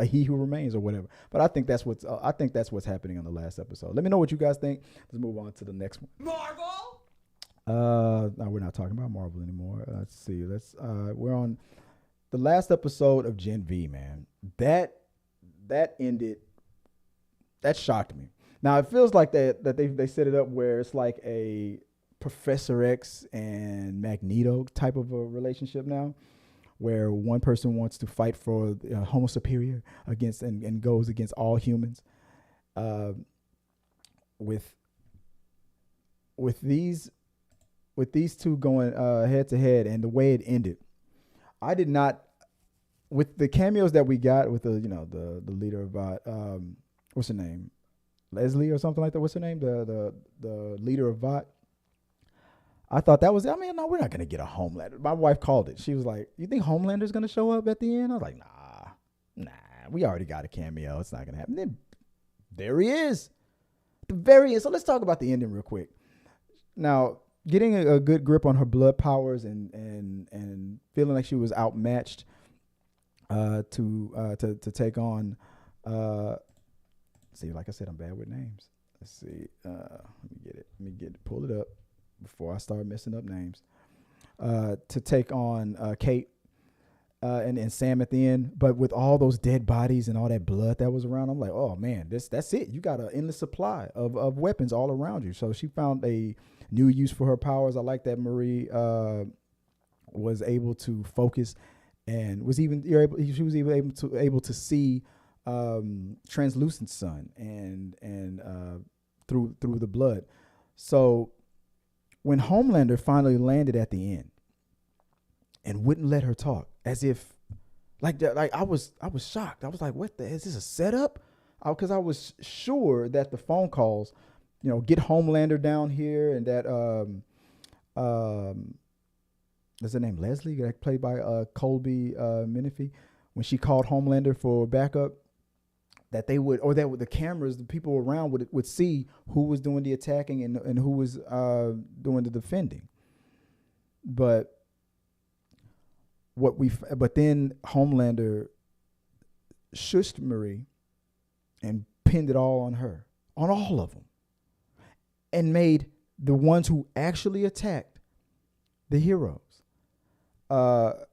He Who Remains or whatever. But I think that's what's happening on the last episode. Let me know what you guys think. Let's move on to the next one. Marvel. No, we're not talking about Marvel anymore. Let's see. We're on the last episode of Gen V, man. That ended. That shocked me. Now it feels like that they set it up where it's like a Professor X and Magneto type of a relationship now, where one person wants to fight for Homo superior against and goes against all humans. With these two going head to head and the way it ended, I did not, with the cameos that we got with the leader of what's her name, Leslie or something like that. What's her name? The leader of VOT. I thought that was. I mean, no, we're not gonna get a Homelander. My wife called it. She was like, "You think Homelander's gonna show up at the end?" I was like, "Nah. We already got a cameo. It's not gonna happen." Then there he is, at the very end. So let's talk about the ending real quick. Now, getting a good grip on her blood powers and feeling like she was outmatched to take on. See, like I said, I'm bad with names. Let's see. Let me get it. Pull it up before I start messing up names. To take on Kate and Sam at the end, but with all those dead bodies and all that blood that was around, I'm like, oh man, that's it. You got an endless supply of weapons all around you. So she found a new use for her powers. I like that Marie was able to focus and she was even able to see translucent sun and through the blood. So when Homelander finally landed at the end and wouldn't let her talk, as if like that, like I was shocked. I was like, what is this, a setup? Because I was sure that the phone calls, get Homelander down here, and that what's her name, Leslie, played by Colby Menifee, when she called Homelander for backup, that they would, or that the cameras, the people around would see who was doing the attacking and who was doing the defending. But then Homelander shushed Marie and pinned it all on her, on all of them, and made the ones who actually attacked the heroes,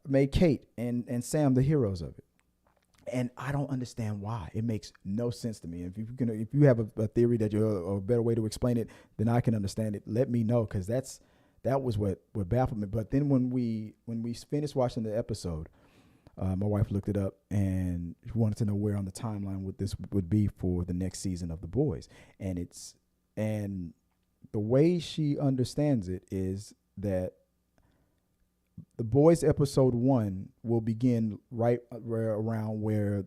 made Kate and Sam the heroes of it. And I don't understand why. It makes no sense to me. If you have a theory that you're a better way to explain it, then I can understand it. Let me know, because that was what baffled me. But then when we finished watching the episode, my wife looked it up and she wanted to know where on the timeline what this would be for the next season of The Boys. And the way she understands it is that The Boys episode 1 will begin right around where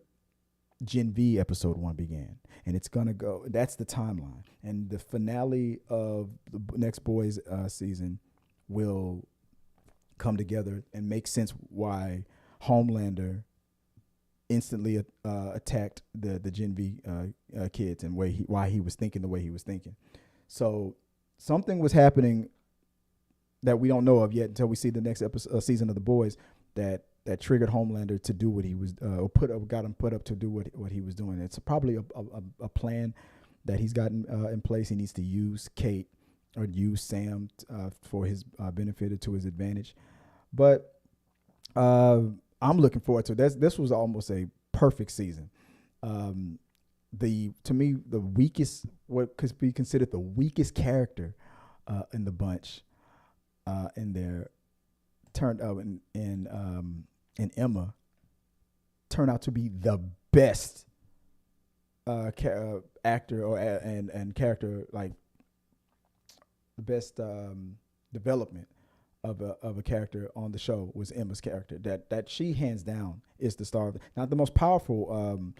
Gen V episode 1 began. And it's going to go, that's the timeline. And the finale of the next Boys season will come together and make sense why Homelander instantly attacked the Gen V kids and why he was thinking the way he was thinking. So something was happening that we don't know of yet until we see the next season of The Boys that triggered Homelander to do what he was, got him put up to do what he was doing. It's probably a plan that he's gotten in place. He needs to use Kate or use Sam for his benefit or to his advantage. But I'm looking forward to it. This was almost a perfect season. To me, the weakest, what could be considered the weakest character in the bunch, in there, turned out and Emma turned out to be the best actor and character, like the best development of a character on the show was Emma's character. That she hands down is the star of it. Not the most powerful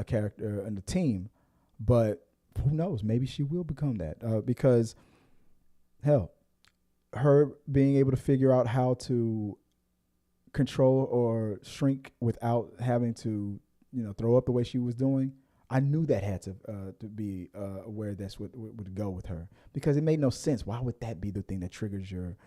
character in the team, but who knows? Maybe she will become that because hell, her being able to figure out how to control or shrink without having to, throw up the way she was doing. I knew that had to be where that's what would go with her, because it made no sense. Why would that be the thing that triggers your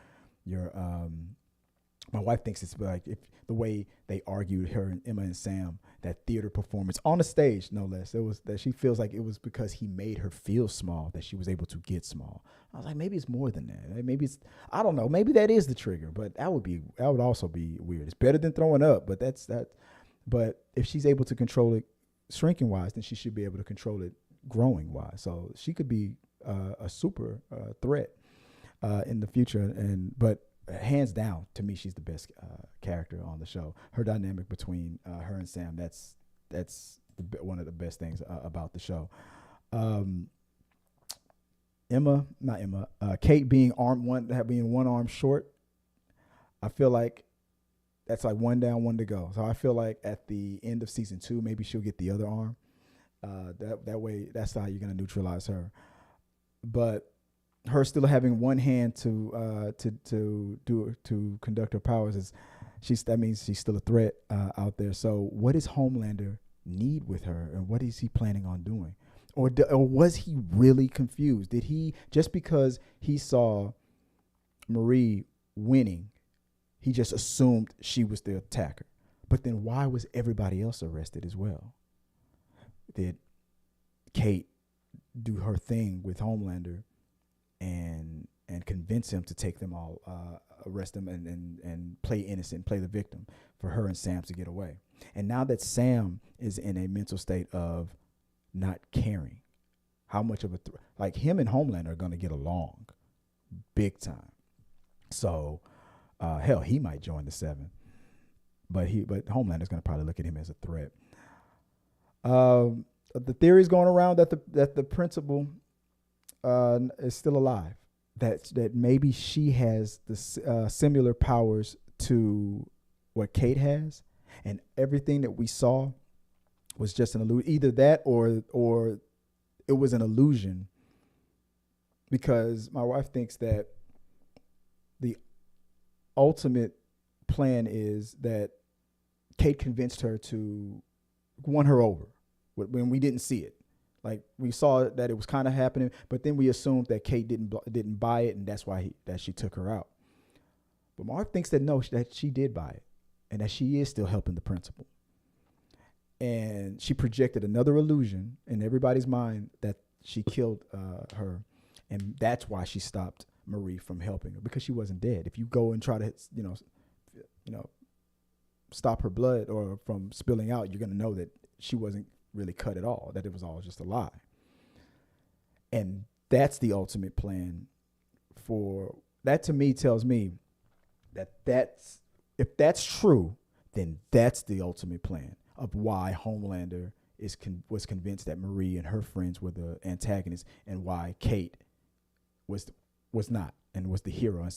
My wife thinks it's like if the way they argued, her and Emma and Sam, that theater performance on the stage, no less. It was that she feels like it was because he made her feel small that she was able to get small. I was like, maybe it's more than that. Maybe it's, I don't know. Maybe that is the trigger, but that would also be weird. It's better than throwing up, but that's that. But if she's able to control it shrinking wise, then she should be able to control it growing wise. So she could be a super threat in the future. But hands down, to me, she's the best character on the show. Her dynamic between her and Sam, that's one of the best things about the show. Kate being one arm short, I feel like that's like one down, one to go. So I feel like at the end of season 2, maybe she'll get the other arm. That way, that's how you're gonna neutralize her. But her still having one hand to conduct her powers that means she's still a threat out there. So what does Homelander need with her, and what is he planning on doing? Or was he really confused? Did he, just because he saw Marie winning, he just assumed she was the attacker? But then why was everybody else arrested as well? Did Kate do her thing with Homelander and convince him to take them all, arrest them and play innocent, play the victim for her and Sam to get away? And now that Sam is in a mental state of not caring, how much of like him and Homelander are going to get along big time. So hell, he might join the 7, but Homelander's going to probably look at him as a threat. The theory is going around that the principal is still alive, that maybe she has the similar powers to what Kate has, and everything that we saw was just an illusion. Either that or it was an illusion, because my wife thinks that the ultimate plan is that Kate convinced her to won her over when we didn't see it. Like, we saw that it was kind of happening, but then we assumed that Kate didn't buy it, and that's why that she took her out. But my wife thinks that no, that she did buy it, and that she is still helping the principal. And she projected another illusion in everybody's mind that she killed her, and that's why she stopped Marie from helping her, because she wasn't dead. If you go and try to, stop her blood or from spilling out, you're going to know that she wasn't really cut at all, that it was all just a lie. And that's the ultimate plan. For that, to me, tells me that's if that's true, then that's the ultimate plan of why Homelander was convinced that Marie and her friends were the antagonists, and why Kate was not and was the hero.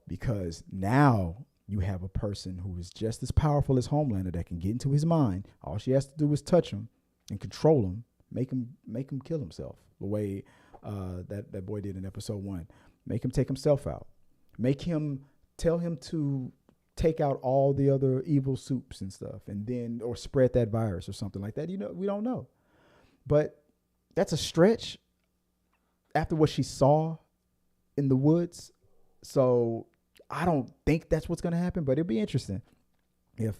Because now you have a person who is just as powerful as Homelander that can get into his mind. All she has to do is touch him and control him, make him kill himself the way that boy did in episode 1. Make him take himself out. Tell him to take out all the other evil soups and stuff, and then, or spread that virus or something like that. We don't know. But that's a stretch after what she saw in the woods. So I don't think that's what's going to happen, but it'd be interesting if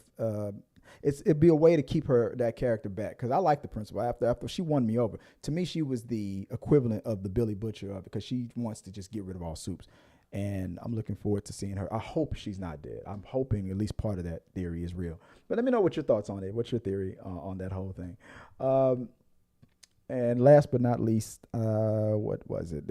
it'd be a way to keep that character back, because I like the principal. After she won me over, to me she was the equivalent of the Billy Butcher of it, because she wants to just get rid of all soups, and I'm looking forward to seeing her. I hope she's not dead. I'm hoping at least part of that theory is real. But let me know what your thoughts on it. What's your theory on that whole thing? And last but not least, what was it?